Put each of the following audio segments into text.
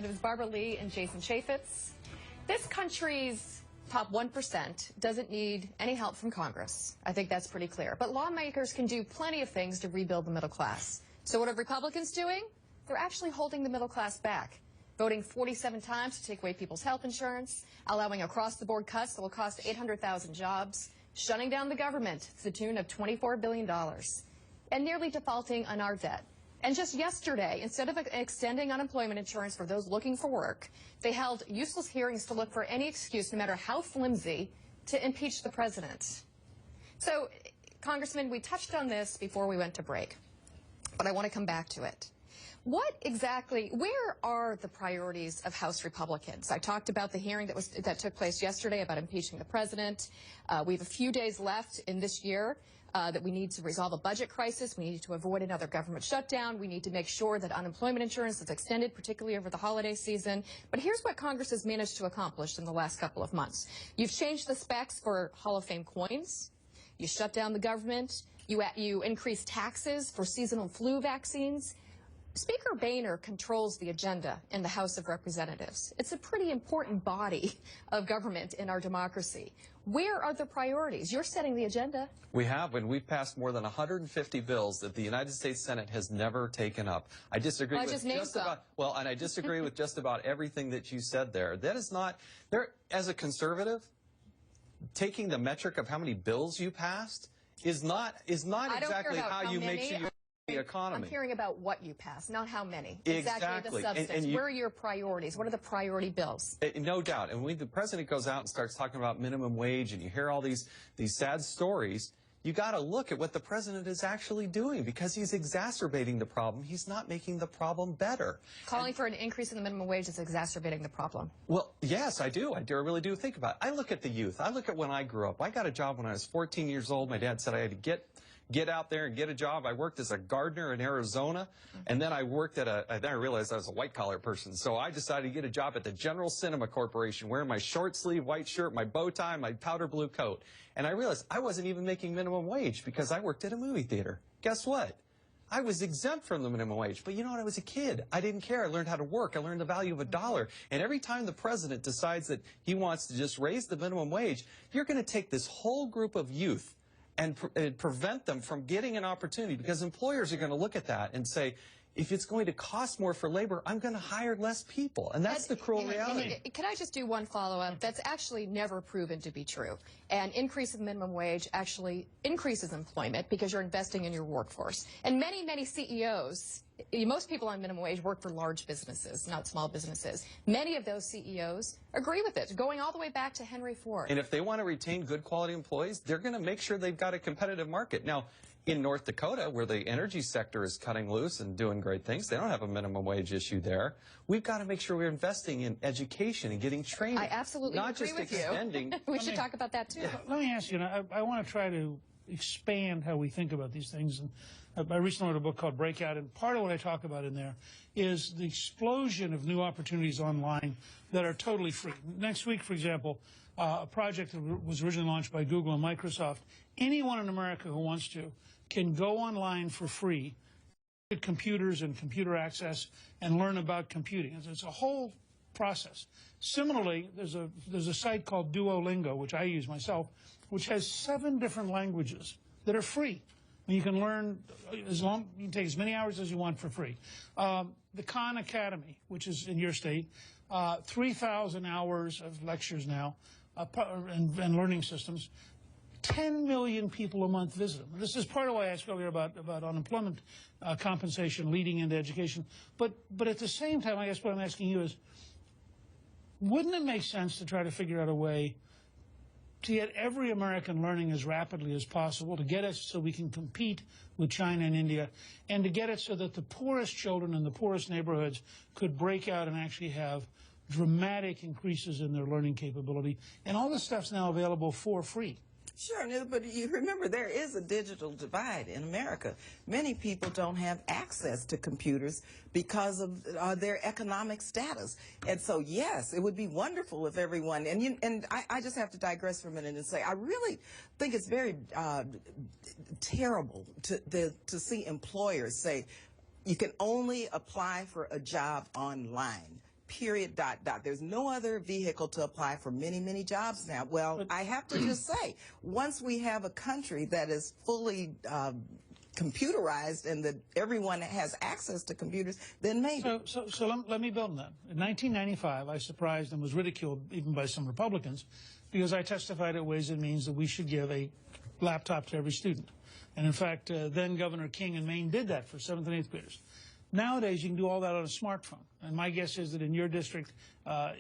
Representatives Barbara Lee and Jason Chaffetz. This country's top 1% doesn't need any help from Congress. I think that's pretty clear. But lawmakers can do plenty of things to rebuild the middle class. So what are Republicans doing? They're actually holding the middle class back, voting 47 times to take away people's health insurance, allowing across-the-board cuts that will cost 800,000 jobs, shutting down the government to the tune of $24 billion, and nearly defaulting on our debt. And just yesterday, instead of extending unemployment insurance for those looking for work, they held useless hearings to look for any excuse, no matter how flimsy, to impeach the president. So, Congressman, we touched on this before we went to break, but I want to come back to it. What exactly, where are the priorities of House Republicans? I talked about the hearing that took place yesterday about impeaching the president. We have a few days left in this year that we need to resolve a budget crisis. We need to avoid another government shutdown. We need to make sure that unemployment insurance is extended, particularly over the holiday season. But here's what Congress has managed to accomplish in the last couple of months. You've changed the specs for Hall of Fame coins. You shut down the government. You increased taxes for seasonal flu vaccines. Speaker Boehner controls the agenda in the House of Representatives. It's a pretty important body of government in our democracy. Where are the priorities? You're setting the agenda. We have, and we've passed more than 150 bills that the United States Senate has never taken up. I disagree with just about, well, and I disagree with just about everything that you said there. That is not, as a conservative, taking the metric of how many bills you passed is not exactly how you make sure you the economy. I'm hearing about what you passed, not how many. Exactly the substance. Where are your priorities? What are the priority bills? No doubt. And when the president goes out and starts talking about minimum wage and you hear all these sad stories, you got to look at what the president is actually doing, because he's exacerbating the problem. He's not making the problem better. Calling for an increase in the minimum wage is exacerbating the problem. Well, yes, I do. I really do think about it. I look at the youth. I look at when I grew up. I got a job when I was 14 years old. My dad said I had to get out there and get a job. I worked as a gardener in Arizona, and then I worked at then I realized I was a white-collar person, so I decided to get a job at the General Cinema Corporation, wearing my short-sleeve white shirt, my bow tie, my powder blue coat. And I realized I wasn't even making minimum wage because I worked at a movie theater. Guess what? I was exempt from the minimum wage. But you know what? I was a kid. I didn't care. I learned how to work. I learned the value of a dollar. And every time the president decides that he wants to just raise the minimum wage, you're going to take this whole group of youth and prevent them from getting an opportunity, because employers are going to look at that and say, if it's going to cost more for labor, I'm going to hire less people. And that's the cruel reality. Can I just do one follow-up? That's actually never proven to be true. An increase in minimum wage actually increases employment because you're investing in your workforce. And many, many CEOs, most people on minimum wage work for large businesses, not small businesses. Many of those CEOs agree with it, going all the way back to Henry Ford. And if they want to retain good quality employees, they're going to make sure they've got a competitive market. Now, in North Dakota, where the energy sector is cutting loose and doing great things, they don't have a minimum wage issue there. We've got to make sure we're investing in education and getting training. I absolutely not agree just with extending. We should talk about that too. Let me ask you, I want to try to expand how we think about these things. And I recently wrote a book called Breakout, and part of what I talk about in there is the explosion of new opportunities online that are totally free. Next week, for example, a project that was originally launched by Google and Microsoft. Anyone in America who wants to can go online for free, get computers and computer access, and learn about computing. It's a whole process. Similarly, there's a site called Duolingo, which I use myself, which has 7 different languages that are free. And you can learn you can take as many hours as you want for free. The Khan Academy, which is in your state, 3,000 hours of lectures now and learning systems. 10 million people a month visit them. This is part of why I asked earlier about unemployment compensation leading into education. But at the same time, I guess what I'm asking you is, wouldn't it make sense to try to figure out a way to get every American learning as rapidly as possible, to get us so we can compete with China and India, and to get it so that the poorest children in the poorest neighborhoods could break out and actually have dramatic increases in their learning capability? And all this stuff's now available for free. Sure, but you remember there is a digital divide in America. Many people don't have access to computers because of their economic status. And so, yes, it would be wonderful if everyone, and I just have to digress for a minute and say, I really think it's very terrible to see employers say, you can only apply for a job online. period, dot, dot. There's no other vehicle to apply for many, many jobs now. Well, I have to just say, once we have a country that is fully computerized and that everyone has access to computers, then maybe. So let me build on that. In 1995, I surprised and was ridiculed even by some Republicans because I testified at Ways and Means that we should give a laptop to every student. And in fact, then Governor King in Maine did that for 7th and 8th graders. Nowadays, you can do all that on a smartphone. And my guess is that in your district,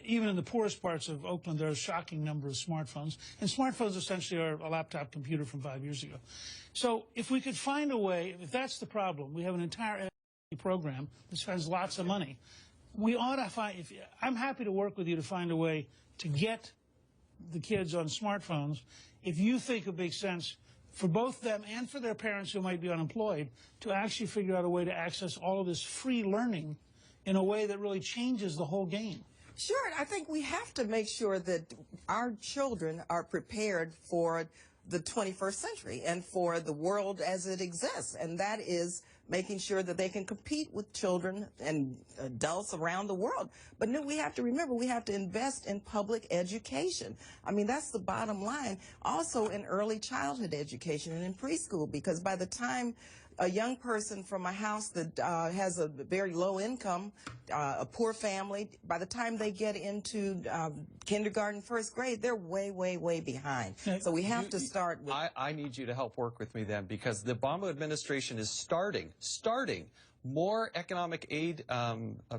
even in the poorest parts of Oakland, there are a shocking number of smartphones. And smartphones essentially are a laptop computer from 5 years ago. So if we could find a way, if that's the problem, we have an entire program that spends lots of money. We ought to find, I'm happy to work with you to find a way to get the kids on smartphones if you think it makes sense for both them and for their parents who might be unemployed to actually figure out a way to access all of this free learning in a way that really changes the whole game. Sure, I think we have to make sure that our children are prepared for the 21st century and for the world as it exists, and that is making sure that they can compete with children and adults around the world. But no, we have to remember, we have to invest in public education. I mean, that's the bottom line. Also in early childhood education and in preschool, because by the time a young person from a house that has a very low income, a poor family, by the time they get into kindergarten, first grade, they're way, way, way behind. So we have to start with... I need you to help work with me then, because the Obama administration is starting more economic aid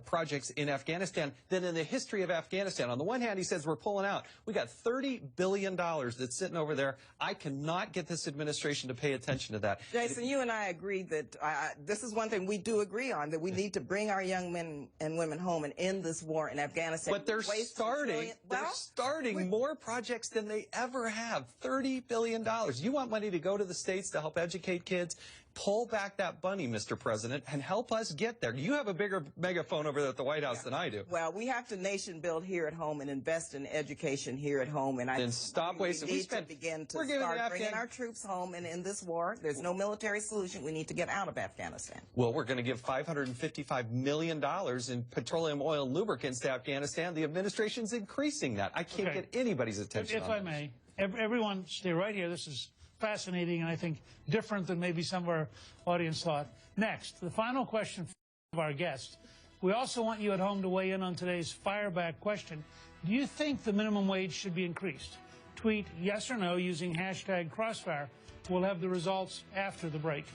projects in Afghanistan than in the history of Afghanistan. On the one hand, he says we're pulling out. We got $30 billion that's sitting over there. I cannot get this administration to pay attention to that. Jason, you and I agree that this is one thing we do agree on, that we need to bring our young men and women home and end this war in Afghanistan. But they're starting more projects than they ever have. $30 billion. You want money to go to the states to help educate kids? Pull back that money, Mr. President, and help us get there. You have a bigger megaphone over there at the White House than I do. Well, we have to nation build here at home and invest in education here at home. And then stop wasting. We need to begin to start bringing our troops home and in this war. There's no military solution. We need to get out of Afghanistan. Well, we're going to give $555 million in petroleum, oil, and lubricants to Afghanistan. The administration's increasing that. I can't get anybody's attention If I may, everyone stay right here. This is fascinating and I think different than maybe some of our audience thought. Next, the final question of our guest. We also want you at home to weigh in on today's fireback question. Do you think the minimum wage should be increased? Tweet yes or no using hashtag Crossfire. We'll have the results after the break.